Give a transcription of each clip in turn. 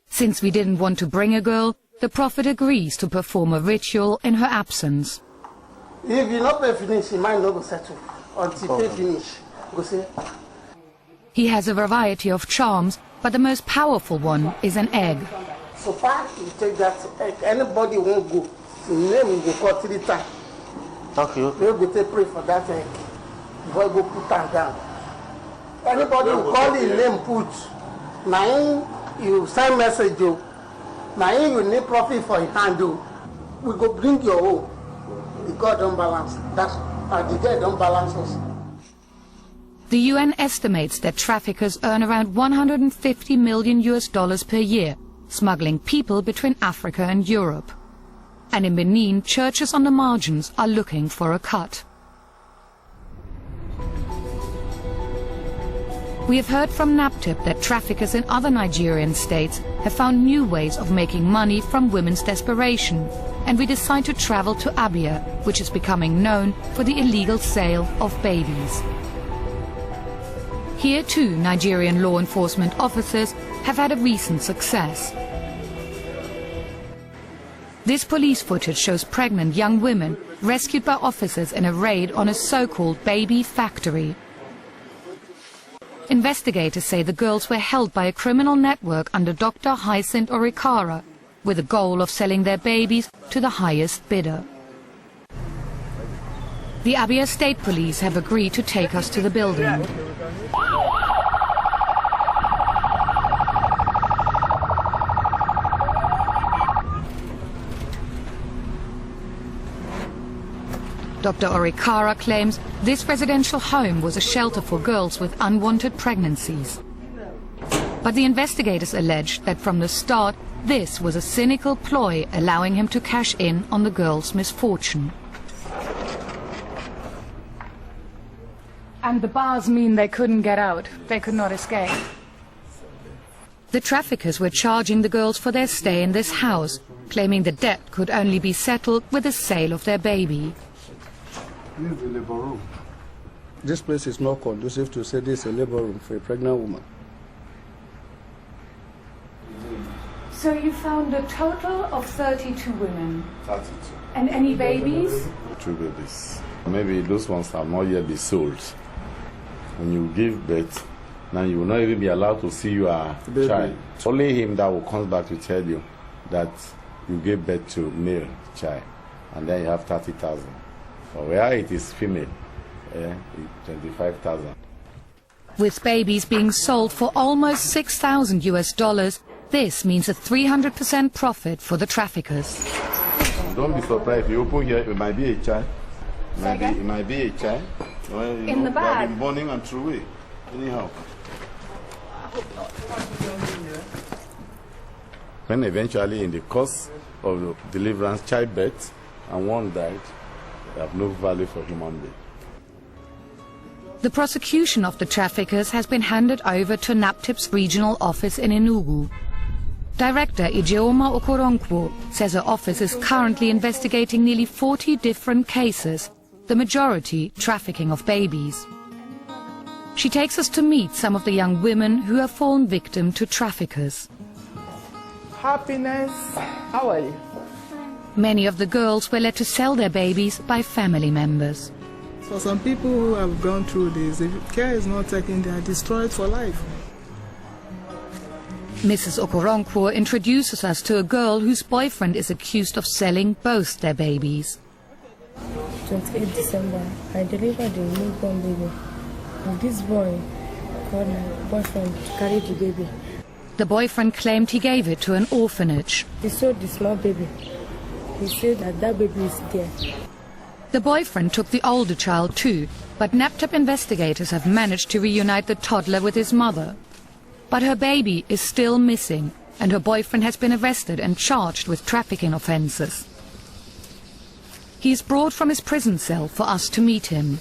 Since we didn't want to bring a girl, the prophet agrees to perform a ritual in her absence. If you not pay finish, you might not go settle until pay finish. Go say. He has a variety of charms, but the most powerful one is an egg. So far, you take that egg. Anybody won't go. The name will go call 3 times. Okay. We'll go to pray for that egg. Before you go put that down. Anybody will call his name put. Now you send message you. Now you need profit for your hand do. We go bring your own. The God don't balance. That's the God don't balance us. The UN estimates that traffickers earn around $150 million per year, smuggling people between Africa and Europe. And in Benin, churches on the margins are looking for a cut. We have heard from NAPTIP that traffickers in other Nigerian states have found new ways of making money from women's desperation, and we decide to travel to Abia, which is becoming known for the illegal sale of babies. Here too, Nigerian law enforcement officers have had a recent success. This police footage shows pregnant young women rescued by officers in a raid on a so-called baby factory. Investigators say the girls were held by a criminal network under Dr. Hyacinth Orikara, with the goal of selling their babies to the highest bidder. The Abia State Police have agreed to take us to the building. Dr. Orikara claims this residential home was a shelter for girls with unwanted pregnancies. But the investigators allege that from the start, this was a cynical ploy allowing him to cash in on the girls' misfortune. And the bars mean they couldn't get out, they could not escape. The traffickers were charging the girls for their stay in this house, claiming the debt could only be settled with the sale of their baby. This is the labor room. This place is not conducive to say this is a labor room for a pregnant woman. So you found a total of 32 women? 32. And any babies? 2 babies. Maybe those ones have not yet been sold. When you give birth, now you will not even be allowed to see your child. It's only him that will come back to tell you that you gave birth to male child, and then you have 30,000. But where it is female, 25,000. With babies being sold for almost $6,000 US, this means a 300% profit for the traffickers. Don't be surprised if you open here, it might be a child. It might be a child. Well, in the bag? Been born and threw away. Anyhow. When eventually in the course of the deliverance, childbirth, and one died, they have no value for human being. The prosecution of the traffickers has been handed over to NAPTIP's regional office in Enugu. Director Ijeoma Okoronkwo says her office is currently investigating nearly 40 different cases, the majority trafficking of babies. She takes us to meet some of the young women who have fallen victim to traffickers. Happiness, how are you? Many of the girls were led to sell their babies by family members. For some people who have gone through this, if care is not taken, they are destroyed for life. Mrs. Okoronkwo introduces us to a girl whose boyfriend is accused of selling both their babies. 28 December, I delivered a newborn baby. And this boy called my boyfriend to carry the baby. The boyfriend claimed he gave it to an orphanage. He sold the small baby. He said that baby is there. The boyfriend took the older child too, but NAPTIP investigators have managed to reunite the toddler with his mother. But her baby is still missing, and her boyfriend has been arrested and charged with trafficking offences. He is brought from his prison cell for us to meet him.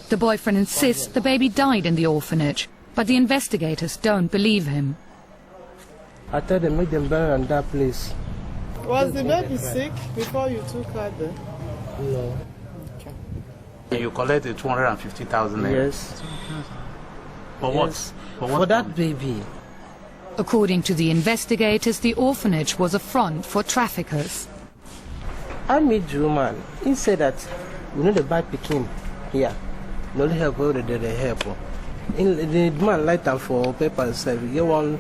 The boyfriend insists the baby died in the orphanage, but the investigators don't believe him. I told them make them bury in that place. Was the baby sick before you took her there? No. You collected 250,000 naira? Yes. For yes, what? For that baby. According to the investigators, the orphanage was a front for traffickers. I meet the woman. He said that we need to buy Pekin here. No help where they help. The man light them for papers. We get one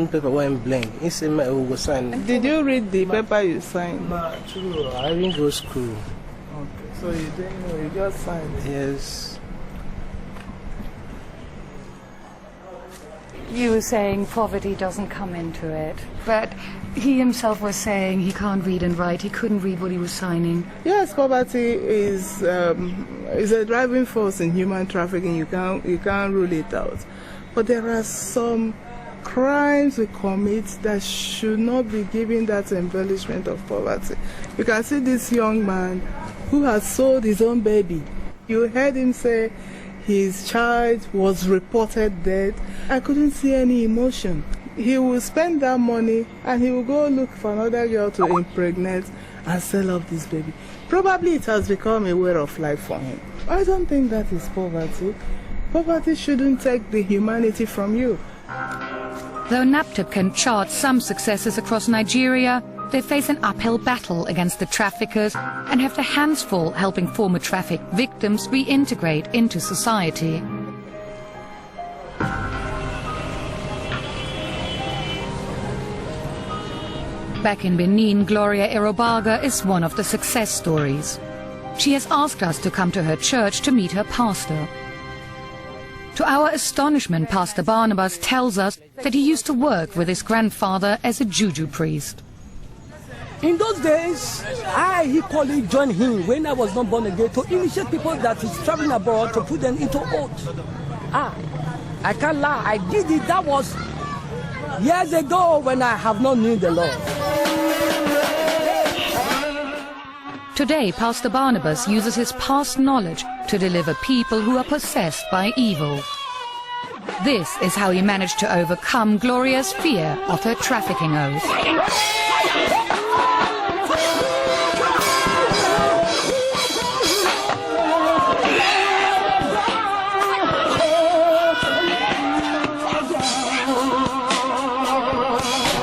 paper one blank. He said we will sign. Did you read the paper you signed? True. I didn't go to school. Okay. So you didn't know, you just signed. Yes. You were saying poverty doesn't come into it, but he himself was saying he can't read and write. He couldn't read what he was signing. Yes, poverty is a driving force in human trafficking. You can't rule it out. But there are some crimes we commit that should not be given that embellishment of poverty. You can see this young man who has sold his own baby. You heard him say his child was reported dead. I couldn't see any emotion. He will spend that money and he will go look for another girl to impregnate and sell off this baby. Probably it has become a way of life for him. I don't think that is poverty. Poverty shouldn't take the humanity from you. Though NAPTIP can chart some successes across Nigeria, they face an uphill battle against the traffickers and have their hands full helping former traffic victims reintegrate into society. Back in Benin, Gloria Erobaga is one of the success stories. She has asked us to come to her church to meet her pastor. To our astonishment, Pastor Barnabas tells us that he used to work with his grandfather as a juju priest. In those days, I equally joined him when I was not born again to initiate people that is traveling abroad to put them into oath. I can't lie, I did it. That was years ago when I have not known the Lord. Today, Pastor Barnabas uses his past knowledge to deliver people who are possessed by evil. This is how he managed to overcome Gloria's fear of her trafficking oath.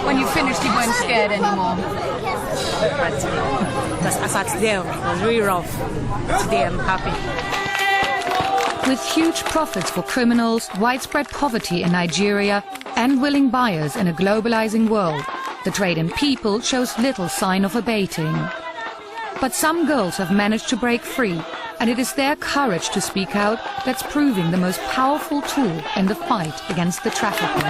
When you finished, you weren't scared anymore. As at there, it was really rough. Today I'm happy. With huge profits for criminals, widespread poverty in Nigeria, and willing buyers in a globalizing world, the trade in people shows little sign of abating. But some girls have managed to break free, and it is their courage to speak out that's proving the most powerful tool in the fight against the traffickers.